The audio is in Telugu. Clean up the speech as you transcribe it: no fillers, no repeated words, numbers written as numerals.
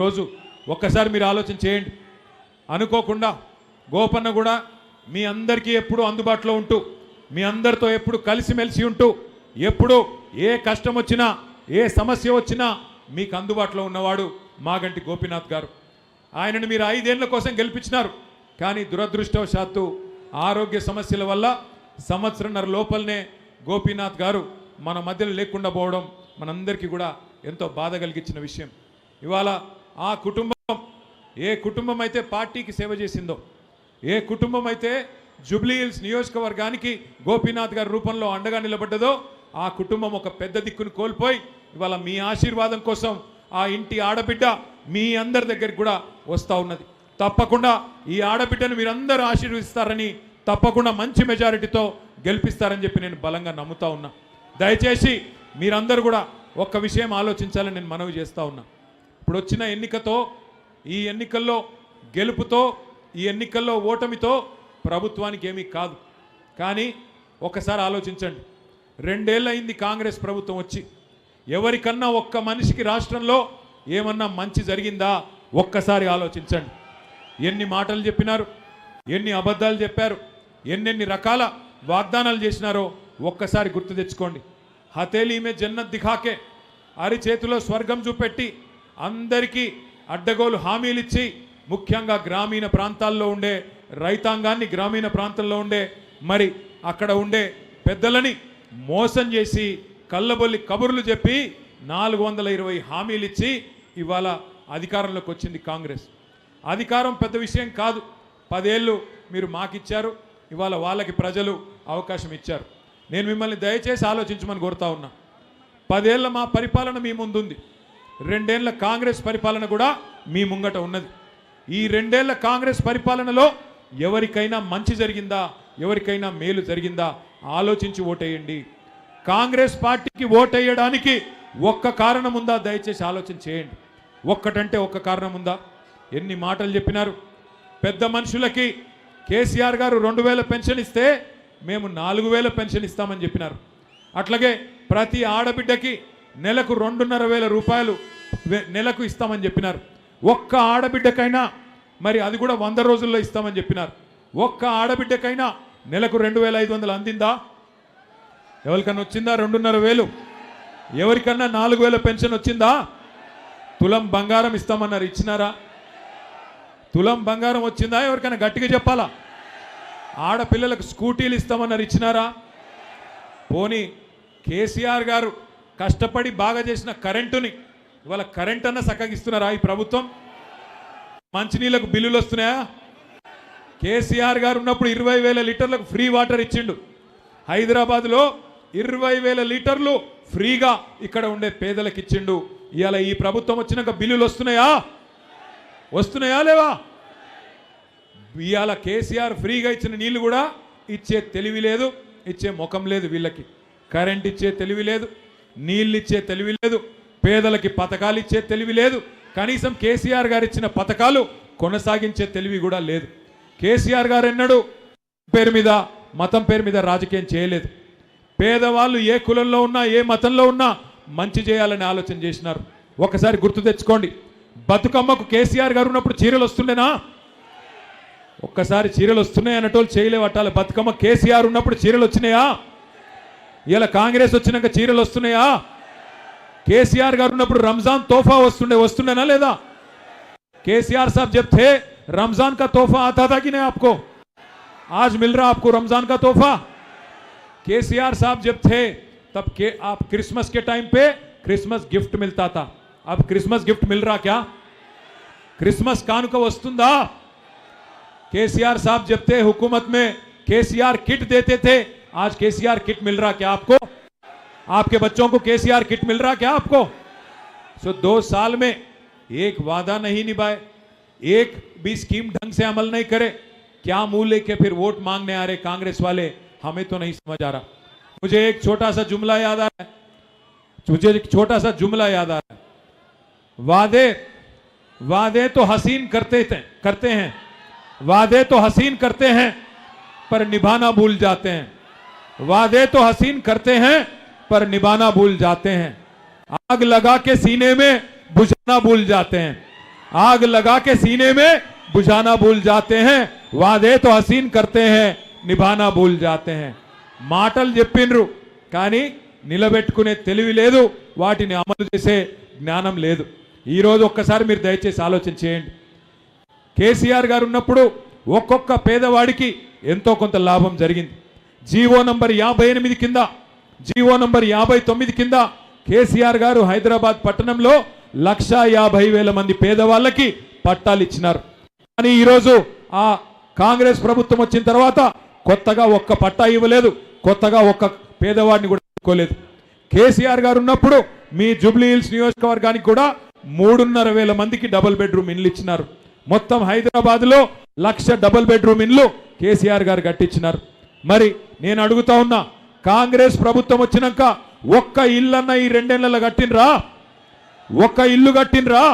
రోజు ఒక్కసారి మీరు ఆలోచన చేయండి. అనుకోకుండా గోపన్న కూడా మీ అందరికీ ఎప్పుడు అందుబాటులో ఉంటూ మీ అందరితో ఎప్పుడు కలిసిమెలిసి ఉంటూ ఎప్పుడు ఏ కష్టం వచ్చినా ఏ సమస్య వచ్చినా మీకు అందుబాటులో ఉన్నవాడు మాగంటి గోపీనాథ్ గారు. ఆయనను మీరు 5 ఏళ్ల కోసం గెలిపించినారు. కానీ దురదృష్టవశాత్తు ఆరోగ్య సమస్యల వల్ల సంవత్సరన్నర లోపలనే గోపీనాథ్ గారు మన మధ్యలో లేకుండా పోవడం మనందరికీ కూడా ఎంతో బాధ కలిగించిన విషయం. ఇవాళ ఆ కుటుంబం ఏ కుటుంబం అయితే పార్టీకి సేవ చేసిందో, ఏ కుటుంబం అయితే జూబ్లీ హిల్స్ నియోజకవర్గానికి గోపీనాథ్ గారి రూపంలో అండగా నిలబడ్డదో ఆ కుటుంబం ఒక పెద్ద దిక్కును కోల్పోయి ఇవాళ మీ ఆశీర్వాదం కోసం ఆ ఇంటి ఆడబిడ్డ మీ అందరి దగ్గరికి కూడా వస్తూ ఉన్నది. తప్పకుండా ఈ ఆడబిడ్డను మీరందరూ ఆశీర్వదిస్తారని, తప్పకుండా మంచి మెజారిటీతో గెలిపిస్తారని చెప్పి నేను బలంగా నమ్ముతా ఉన్నా. దయచేసి మీరందరూ కూడా ఒక్క విషయం ఆలోచించాలని నేను మనవి చేస్తూ ఉన్నా. ఇప్పుడు వచ్చిన ఎన్నికతో, ఈ ఎన్నికల్లో గెలుపుతో, ఈ ఎన్నికల్లో ఓటమితో ప్రభుత్వానికి ఏమీ కాదు. కానీ ఒకసారి ఆలోచించండి, 2 ఏళ్ళు అయింది కాంగ్రెస్ ప్రభుత్వం వచ్చి. ఎవరికన్నా ఒక్క మనిషికి రాష్ట్రంలో ఏమన్నా మంచి జరిగిందా? ఒక్కసారి ఆలోచించండి. ఎన్ని మాటలు చెప్పినారు, ఎన్ని అబద్ధాలు చెప్పారు, ఎన్నెన్ని రకాల వాగ్దానాలు చేసినారో ఒక్కసారి గుర్తు తెచ్చుకోండి. హతేలీ మే జన్నత్ దిఖాకే, అరిచేతిలో స్వర్గం చూపెట్టి అందరికీ అడ్డగోలు హామీలు ఇచ్చి, ముఖ్యంగా గ్రామీణ ప్రాంతాల్లో ఉండే రైతాంగాన్ని, గ్రామీణ ప్రాంతంలో ఉండే మరి అక్కడ ఉండే పెద్దలని మోసం చేసి కళ్ళబొల్లి కబుర్లు చెప్పి 420 హామీలు ఇచ్చి ఇవాళ అధికారంలోకి వచ్చింది కాంగ్రెస్. అధికారం పెద్ద విషయం కాదు. 10 ఏళ్ళు మీరు మాకిచ్చారు, ఇవాళ వాళ్ళకి ప్రజలు అవకాశం ఇచ్చారు. నేను మిమ్మల్ని దయచేసి ఆలోచించమని కోరుతా ఉన్నా. 10 ఏళ్ళ మా పరిపాలన మీ ముందుంది, 2 ఏళ్ల కాంగ్రెస్ పరిపాలన కూడా మీ ముంగట ఉన్నది. ఈ 2 ఏళ్ల కాంగ్రెస్ పరిపాలనలో ఎవరికైనా మంచి జరిగిందా, ఎవరికైనా మేలు జరిగిందా ఆలోచించి ఓటేయండి. కాంగ్రెస్ పార్టీకి ఓటేయడానికి ఒక్క కారణం ఉందా? దయచేసి ఆలోచన చేయండి. ఒక్కటంటే ఒక్క కారణం ఉందా? ఎన్ని మాటలు చెప్పినారు. పెద్ద మనుషులకి కేసీఆర్ గారు 2000 పెన్షన్ ఇస్తే మేము 4000 పెన్షన్ ఇస్తామని చెప్పినారు. అట్లాగే ప్రతి ఆడబిడ్డకి నెలకు 2500 రూపాయలు నెలకు ఇస్తామని చెప్పినారు. ఒక్క ఆడబిడ్డకైనా మరి అది కూడా 100 రోజుల్లో ఇస్తామని చెప్పినారు. ఒక్క ఆడబిడ్డకైనా నెలకు 2500 అందిందా? ఎవరికన్నా వచ్చిందా 2500? ఎవరికన్నా 4000 పెన్షన్ వచ్చిందా? తులం బంగారం ఇస్తామన్నారు, ఇచ్చినారా? తులం బంగారం వచ్చిందా? ఎవరికైనా గట్టిగా చెప్పాలా? ఆడపిల్లలకు స్కూటీలు ఇస్తామన్నారు, ఇచ్చినారా? పోనీ కేసీఆర్ గారు కష్టపడి బాగా చేసిన కరెంటుని ఇవాళ కరెంట్ అన్న సక్కగిస్తున్నారా ఈ ప్రభుత్వం? మంచినీళ్ళకు బిల్లులు వస్తున్నాయా? కేసీఆర్ గారు ఉన్నప్పుడు 20,000 లీటర్లకు ఫ్రీ వాటర్ ఇచ్చిండు. హైదరాబాద్లో 20,000 లీటర్లు ఫ్రీగా ఇక్కడ ఉండే పేదలకు ఇచ్చిండు. ఇవాళ ఈ ప్రభుత్వం వచ్చినాక బిల్లులు వస్తున్నాయా? వస్తున్నాయా లేవా? ఇవాళ కేసీఆర్ ఫ్రీగా ఇచ్చిన నీళ్లు కూడా ఇచ్చే తెలివి లేదు, ఇచ్చే ముఖం లేదు వీళ్ళకి. కరెంట్ ఇచ్చే తెలివి లేదు, నీళ్ళు ఇచ్చే తెలివి లేదు, పేదలకి పథకాలు ఇచ్చే తెలివి లేదు, కనీసం కేసీఆర్ గారు ఇచ్చిన పథకాలు కొనసాగించే తెలివి కూడా లేదు. కేసీఆర్ గారు ఎన్నడూ పేరు మీద, మతం పేరు మీద రాజకీయం చేయలేదు. పేదవాళ్ళు ఏ కులంలో ఉన్నా, ఏ మతంలో ఉన్నా మంచి చేయాలని ఆలోచన చేసినారు. ఒకసారి గుర్తు తెచ్చుకోండి. బతుకమ్మకు కేసీఆర్ గారు ఉన్నప్పుడు చీరలు వస్తుండేనా? ఒక్కసారి చీరలు వస్తున్నాయి అన్నటోళ్ళు చేయలేవట్టాలి. బతుకమ్మ కేసీఆర్ ఉన్నప్పుడు చీరలు వచ్చినాయా? ఇలా కాంగ్రెస్ వచ్చినాక చీరలు వస్తున్నాయా? కేసీఆర్ గారు ఉన్నప్పుడు రంజాన్ తోఫా వస్తుండేనా లేదా? కేసీఆर साहब जब थे रमजान का तोहफा आता था कि नहीं आपको? आज मिल रहा आपको रमजान का तोहफा? केसीआर साहब जब थे तब के आप क्रिसमस के टाइम पे क्रिसमस गिफ्ट मिलता था. अब क्रिसमस गिफ्ट मिल रहा क्या? क्रिसमस कानुका वस्तुंदा? केसीआर साहब जब थे हुकूमत में केसीआर किट देते थे. आज केसीआर किट मिल रहा क्या आपको? आपके बच्चों को केसीआर किट मिल रहा क्या आपको? 2 साल में एक वादा नहीं निभाए, एक भी स्कीम ढंग से अमल नहीं करे, क्या मुंह लेके फिर वोट मांगने आ रहे कांग्रेस वाले? हमें तो नहीं समझ आ रहा. मुझे एक छोटा सा जुमला याद आ रहा है, वादे तो हसीन करते हैं, वादे तो हसीन करते हैं पर निभाना भूल जाते हैं. वादे तो हसीन करते हैं पर निभाना भूल जाते हैं. आग लगा के सीने में बुझाना भूल जाते हैं. आग लगा के सीने में बुझाना भूल जाते हैं, वादे तो हसीन करते हैं, నిభానా భూల్ జాతే హై. మాటలు చెప్పిండ్రు కానీ నిలబెట్టుకునే తెలివి లేదు, వాటిని అమలు చేసే జ్ఞానం లేదు. ఈరోజు ఒక్కసారి మీరు దయచేసి ఆలోచన చేయండి. కేసీఆర్ గారు ఉన్నప్పుడు ఒక్కొక్క పేదవాడికి ఎంతో కొంత లాభం జరిగింది. జీవో నంబర్ 58 కింద, జీవో నంబర్ 59 కింద కేసీఆర్ గారు హైదరాబాద్ పట్టణంలో 1,50,000 మంది పేదవాళ్ళకి పట్టాలు ఇచ్చినారు. కానీ ఈరోజు ఆ కాంగ్రెస్ ప్రభుత్వం వచ్చిన తర్వాత కొత్తగా ఒక్క పట్టా ఇవ్వలేదు, కొత్తగా ఒక్క పేదవాడిని కూడా ఇవ్వలేదు. కేసీఆర్ గారు ఉన్నప్పుడు మీ జూబ్లీ హిల్స్ నియోజకవర్గానికి కూడా 3,500 మందికి డబుల్ బెడ్రూమ్ ఇండ్లు ఇచ్చినారు. మొత్తం హైదరాబాద్లో 1,00,000 డబుల్ బెడ్రూమ్ ఇండ్లు కేసీఆర్ గారు కట్టించినారు. మరి నేను అడుగుతా ఉన్నా, కాంగ్రెస్ ప్రభుత్వం వచ్చినాక ఒక్క ఇల్లన్న ఈ 2 ఏళ్లలో కట్టినరా? ఒక్క ఇల్లు కట్టినరా?